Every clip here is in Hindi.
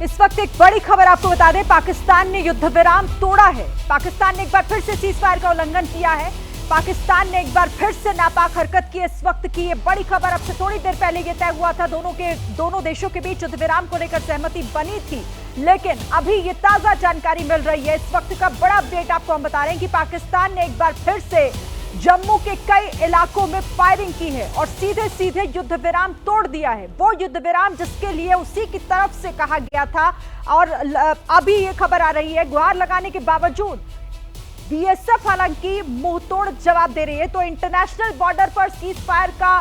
इस वक्त एक बड़ी खबर आपको बता दें, पाकिस्तान ने युद्ध विराम तोड़ा है। पाकिस्तान ने एक बार फिर से सीजफायर का उल्लंघन किया है। पाकिस्तान ने एक बार फिर से नापाक हरकत की। इस वक्त की ये बड़ी खबर, अब से थोड़ी देर पहले ये तय हुआ था, दोनों देशों के बीच युद्ध विराम को लेकर सहमति बनी थी, लेकिन अभी ये ताजा जानकारी मिल रही है। इस वक्त का बड़ा अपडेट आपको हम बता रहे हैं कि पाकिस्तान ने एक बार फिर से जम्मू के कई इलाकों में फायरिंग की है और सीधे सीधे युद्ध विराम तोड़ दिया है। वो युद्ध विराम जिसके लिए उसी की तरफ से कहा गया था। और अभी ये खबर आ रही है, गुहार लगाने के बावजूद बीएसएफ हालांकि मुंहतोड़ जवाब दे रही है। तो इंटरनेशनल बॉर्डर पर सीज फायर का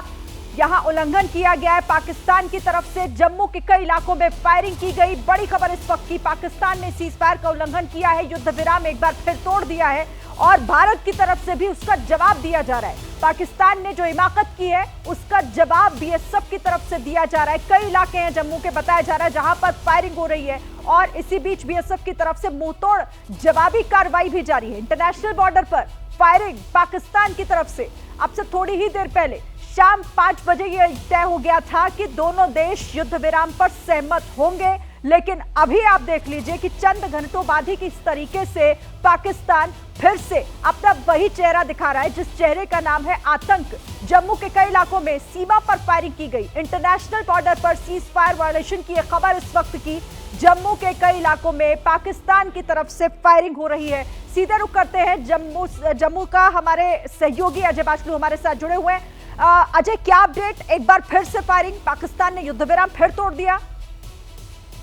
यहां उल्लंघन किया गया है। पाकिस्तान की तरफ से जम्मू के कई इलाकों में फायरिंग की गई। बड़ी खबर इस वक्त की, पाकिस्तान ने सीज फायर का उल्लंघन किया है, युद्ध विराम एक बार फिर तोड़ दिया है और भारत की तरफ से भी उसका जवाब दिया जा रहा है। पाकिस्तान ने जो हिमाकत की है उसका जवाब बीएसएफ की तरफ से दिया जा रहा है। कई इलाके हैं जम्मू के, बताया जा रहा है, जहां पर फायरिंग हो रही है और इसी बीच बीएसएफ की तरफ से मुंहतोड़ जवाबी कार्रवाई भी जारी है। इंटरनेशनल बॉर्डर पर फायरिंग पाकिस्तान की तरफ से अब से थोड़ी ही देर पहले शाम 5 बजे यह तय हो गया था कि दोनों देश युद्ध विराम पर सहमत होंगे, लेकिन अभी आप देख लीजिए कि चंद घंटों बाद ही किस तरीके से पाकिस्तान फिर से अपना वही चेहरा दिखा रहा है जिस चेहरे का नाम है आतंक। जम्मू के कई इलाकों में सीमा पर फायरिंग की गई। इंटरनेशनल बॉर्डर पर सीज फायर वायलेशन की यह खबर इस वक्त की। जम्मू के कई इलाकों में पाकिस्तान की तरफ से फायरिंग हो रही है। सीधे रुख करते हैं जम्मू का, हमारे सहयोगी अजय बाचलू हमारे साथ जुड़े हुए हैं। अजय, क्या अपडेट? एक बार फिर से फायरिंग, पाकिस्तान ने युद्ध विराम फिर तोड़ दिया।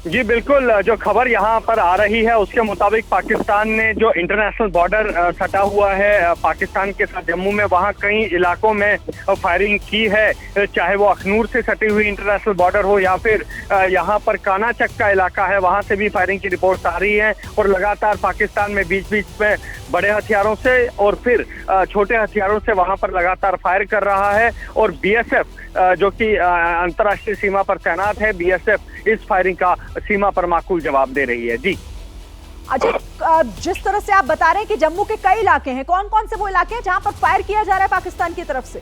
जी बिल्कुल, जो खबर यहाँ पर आ रही है उसके मुताबिक पाकिस्तान ने जो इंटरनेशनल बॉर्डर सटा हुआ है पाकिस्तान के साथ जम्मू में, वहाँ कई इलाकों में फायरिंग की है। चाहे वो अखनूर से सटी हुई इंटरनेशनल बॉर्डर हो या फिर यहाँ पर कानाचक का इलाका है, वहाँ से भी फायरिंग की रिपोर्ट आ रही है। और लगातार पाकिस्तान में बीच बीच में बड़े हथियारों से और फिर छोटे हथियारों से वहाँ पर लगातार फायर कर रहा है। और बीएसएफ जो कि अंतर्राष्ट्रीय सीमा पर तैनात है, बीएसएफ इस फायरिंग का सीमा पर माकूल जवाब दे रही है। जी अजय, जिस तरह से आप बता रहे हैं कि जम्मू के कई इलाके हैं, कौन कौन से वो इलाके हैं जहां पर फायर किया जा रहा है पाकिस्तान की तरफ से?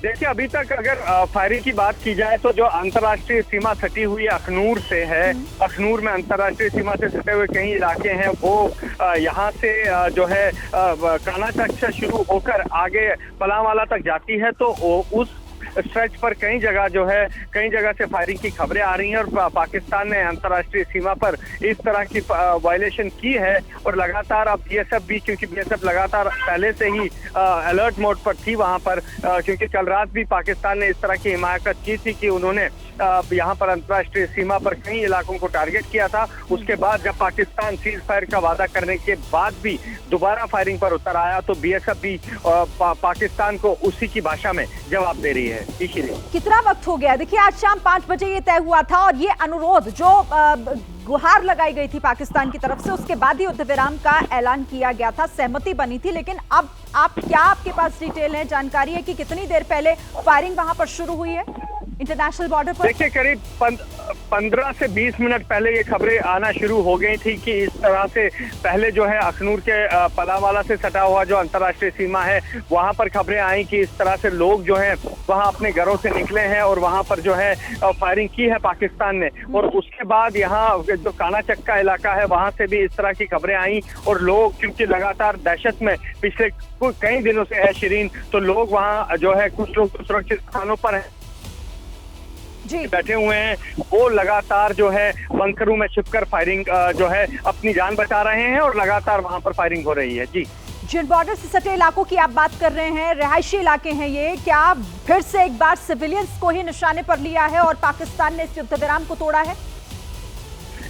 देखिए, अभी तक अगर फायरिंग की बात की जाए तो जो अंतर्राष्ट्रीय सीमा सटी हुई अखनूर से है, अखनूर में अंतर्राष्ट्रीय सीमा से सटे हुए कई इलाके हैं, वो यहाँ से जो है कानाचक से शुरू होकर आगे पलावाला तक जाती है। तो उस स्ट्रेच पर कई जगह से फायरिंग की खबरें आ रही हैं और पाकिस्तान ने अंतर्राष्ट्रीय सीमा पर इस तरह की वायलेशन की है। और लगातार अब बीएसएफ भी, क्योंकि बीएसएफ लगातार पहले से ही अलर्ट मोड पर थी वहां पर, क्योंकि कल रात भी पाकिस्तान ने इस तरह की हिमाकत की थी कि उन्होंने यहाँ पर अंतर्राष्ट्रीय सीमा पर कई इलाकों को टारगेट किया था। उसके बाद जब पाकिस्तान सीज फायर का वादा करने के बाद भी दोबारा फायरिंग पर उतर आया तो बीएसएफ भी पाकिस्तान को उसी की भाषा में जवाब दे रही है। कितना वक्त हो गया? देखिए, आज शाम 5 बजे ये तय हुआ था और ये अनुरोध जो गुहार लगाई गई थी पाकिस्तान की तरफ से, उसके बाद ही युद्ध विराम का ऐलान किया गया था, सहमति बनी थी। लेकिन अब आपके पास डिटेल है, जानकारी है कि कितनी देर पहले फायरिंग वहां पर शुरू हुई है इंटरनेशनल बॉर्डर पर? देखिए, करीब 15 से 20 मिनट पहले ये खबरें आना शुरू हो गई थी कि इस तरह से पहले जो है अखनूर के पलावाला से सटा हुआ जो अंतर्राष्ट्रीय सीमा है वहां पर खबरें आई कि इस तरह से लोग जो हैं वहां अपने घरों से निकले हैं और वहां पर जो है फायरिंग की है पाकिस्तान ने। और उसके बाद यहाँ जो कानाचक का इलाका है वहां से भी इस तरह की खबरें आई और लोग, क्योंकि लगातार दहशत में पिछले कई दिनों से है शिरीन, तो लोग वहाँ जो है, कुछ लोग तो सुरक्षित स्थानों पर है जी बैठे हुए हैं, वो लगातार जो है बंकरों में छिपकर फायरिंग जो है अपनी जान बचा रहे हैं और लगातार वहां पर फायरिंग हो रही है। जी, जिन बॉर्डर से सटे इलाकों की आप बात कर रहे हैं, रिहायशी इलाके हैं ये, क्या फिर से एक बार सिविलियंस को ही निशाने पर लिया है और पाकिस्तान ने इस युद्ध विराम को तोड़ा है?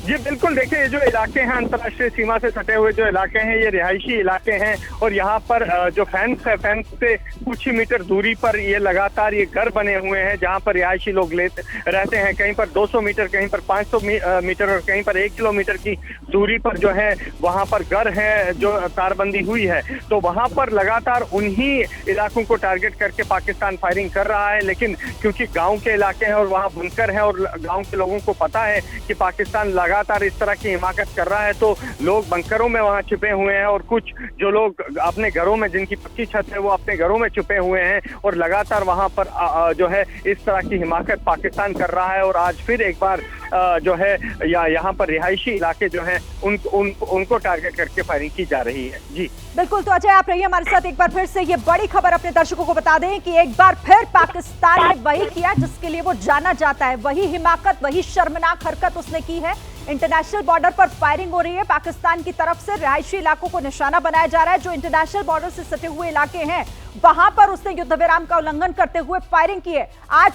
जी बिल्कुल, देखिए, ये जो इलाके हैं अंतर्राष्ट्रीय सीमा से सटे हुए जो इलाके हैं ये रिहायशी इलाके हैं और यहाँ पर जो फेंस है, फेंस से कुछ ही मीटर दूरी पर ये लगातार ये घर बने हुए हैं जहाँ पर रिहायशी लोग रहते हैं। कहीं पर 200 मीटर, कहीं पर 500 मीटर और कहीं पर 1 किलोमीटर की दूरी पर जो है वहाँ पर घर है जो तारबंदी हुई है। तो वहाँ पर लगातार उन्हीं इलाकों को टारगेट करके पाकिस्तान फायरिंग कर रहा है। लेकिन क्योंकि गाँव के इलाके हैं और वहाँ बुनकर है और गाँव के लोगों को पता है कि पाकिस्तान लगातार इस तरह की हिमाकत कर रहा है, तो लोग बंकरों में वहां छिपे हुए हैं और कुछ जो लोग अपने घरों में, जिनकी पक्की छत है, वो अपने घरों में छुपे हुए हैं और लगातार वहां पर जो है इस तरह की हिमाकत पाकिस्तान कर रहा है। और आज फिर एक बार जो है यहाँ पर रिहायशी इलाके जो हैं उनको टारगेट करके फायरिंग की जा रही है। जी बिल्कुल, तो अजय आप रहिए हमारे साथ। एक बार फिर से ये बड़ी खबर अपने दर्शकों को बता दें कि एक बार फिर पाकिस्तान ने वही किया जिसके लिए वो जाना जाता है, वही हिमाकत, वही शर्मनाक हरकत उसने की है। इंटरनेशनल बॉर्डर पर फायरिंग हो रही है पाकिस्तान की तरफ से, रिहायशी इलाकों को निशाना बनाया जा रहा है। जो इंटरनेशनल बॉर्डर से सटे हुए इलाके हैं वहां पर उसने युद्ध विराम का उल्लंघन करते हुए फायरिंग की है। आज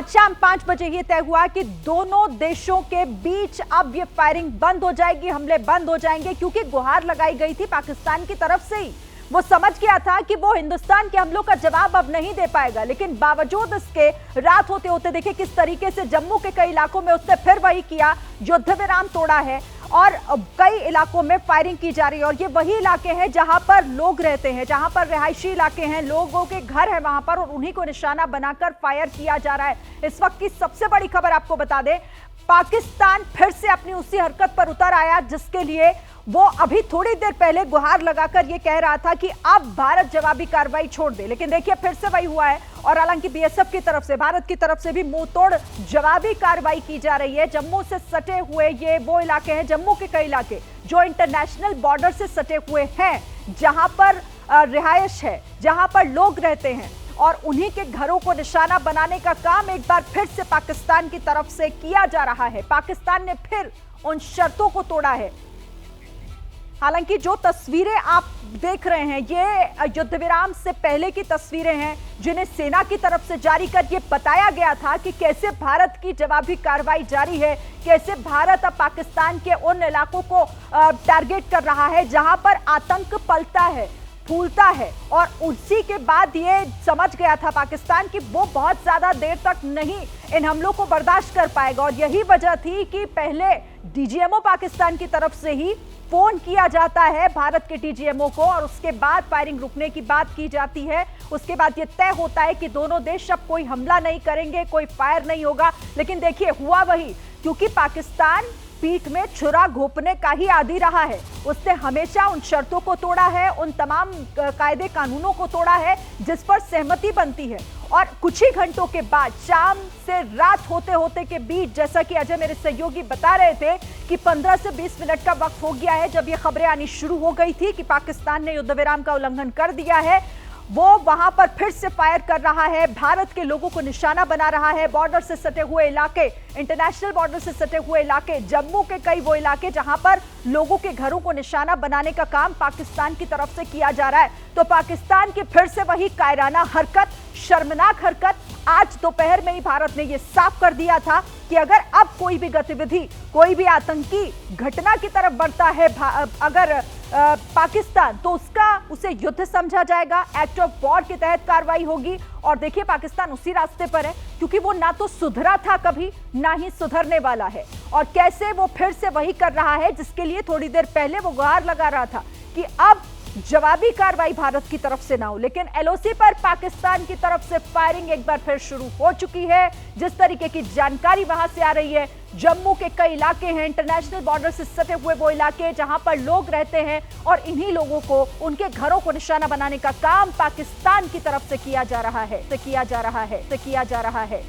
शाम 5 बजे ये तय हुआ कि दोनों देशों के बीच अब ये फायरिंग बंद हो जाएगी, हमले बंद हो जाएंगे, क्योंकि गुहार लगाई गई थी पाकिस्तान की तरफ से ही। वो समझ गया था कि वो हिंदुस्तान के हमलों का जवाब अब नहीं दे पाएगा, लेकिन बावजूद इसके रात होते होते देखिए किस तरीके से जम्मू के कई इलाकों में उसने फिर वही किया, युद्ध विराम तोड़ा है और कई इलाकों में फायरिंग की जा रही है। और ये वही इलाके हैं जहां पर लोग रहते हैं, जहां पर रिहायशी इलाके हैं, लोगों के घर हैं वहां पर, और उन्हीं को निशाना बनाकर फायर किया जा रहा है। इस वक्त की सबसे बड़ी खबर आपको बता दें, पाकिस्तान फिर से अपनी उसी हरकत पर उतर आया जिसके लिए वो अभी थोड़ी देर पहले गुहार लगाकर ये कह रहा था कि अब भारत जवाबी कार्रवाई छोड़ दे। लेकिन देखिए फिर से वही हुआ है, और हालांकि बीएसएफ की तरफ से, भारत की तरफ से भी मुंहतोड़ जवाबी कार्रवाई की जा रही है। जम्मू से सटे हुए ये वो इलाके हैं, जम्मू के कई इलाके जो इंटरनेशनल बॉर्डर से सटे हुए हैं, जहां पर रिहायश है, जहां पर लोग रहते हैं, और उन्हीं के घरों को निशाना बनाने का काम एक बार फिर से पाकिस्तान की तरफ से किया जा रहा है। पाकिस्तान ने फिर उन शर्तों को तोड़ा है। हालांकि जो तस्वीरें आप देख रहे हैं ये युद्ध विराम से पहले की तस्वीरें हैं, जिन्हें सेना की तरफ से जारी कर ये बताया गया था कि कैसे भारत की जवाबी कार्रवाई जारी है, कैसे भारत अब पाकिस्तान के उन इलाकों को टारगेट कर रहा है जहां पर आतंक पलता है, फूलता है। और उसी के बाद ये समझ गया था पाकिस्तान कि वो बहुत ज्यादा देर तक नहीं इन हमलों को बर्दाश्त कर पाएगा। और यही वजह थी कि पहले डीजीएमओ पाकिस्तान की तरफ से ही फोन किया जाता है भारत के डीजीएमओ को, और उसके बाद फायरिंग रुकने की बात की जाती है। उसके बाद ये तय होता है कि दोनों देश अब कोई हमला नहीं करेंगे, कोई फायर नहीं होगा। लेकिन देखिए हुआ वही, क्योंकि पाकिस्तान पीठ में छुरा घोंपने का ही आदी रहा है। उसने हमेशा उन शर्तों को तोड़ा है, उन तमाम कायदे कानूनों को तोड़ा है जिस पर सहमति बनती है। और कुछ ही घंटों के बाद, शाम से रात होते होते के बीच, जैसा कि अजय मेरे सहयोगी बता रहे थे कि 15 से 20 मिनट का वक्त हो गया है जब ये खबरें आनी शुरू हो गई थी कि पाकिस्तान ने युद्ध विराम का उल्लंघन कर दिया है। वो वहां पर फिर से फायर कर रहा है, भारत के लोगों को निशाना बना रहा है। बॉर्डर से सटे हुए इलाके, इंटरनेशनल बॉर्डर से सटे हुए इलाके, जम्मू के कई वो इलाके जहां पर लोगों के घरों को निशाना बनाने का काम पाकिस्तान की तरफ से किया जा रहा है। तो पाकिस्तान की फिर से वही कायराना हरकत, शर्मनाक हरकत। आज दोपहर में ही भारत ने यह साफ कर दिया था कि अगर अब कोई भी गतिविधि, कोई भी आतंकी घटना की तरफ बढ़ता है अगर पाकिस्तान, तो उसे युद्ध समझा जाएगा, एक्ट ऑफ वॉर के तहत कार्रवाई होगी। और देखिए पाकिस्तान उसी रास्ते पर है, क्योंकि वो ना तो सुधरा था कभी, ना ही सुधरने वाला है। और कैसे वो फिर से वही कर रहा है जिसके लिए थोड़ी देर पहले वो गुहार लगा रहा था कि अब जवाबी कार्रवाई भारत की तरफ से ना हो। लेकिन एलओसी पर पाकिस्तान की तरफ से फायरिंग एक बार फिर शुरू हो चुकी है। जिस तरीके की जानकारी वहां से आ रही है, जम्मू के कई इलाके हैं, इंटरनेशनल बॉर्डर से सटे हुए वो इलाके जहां पर लोग रहते हैं, और इन्हीं लोगों को, उनके घरों को निशाना बनाने का काम पाकिस्तान की तरफ से किया जा रहा है।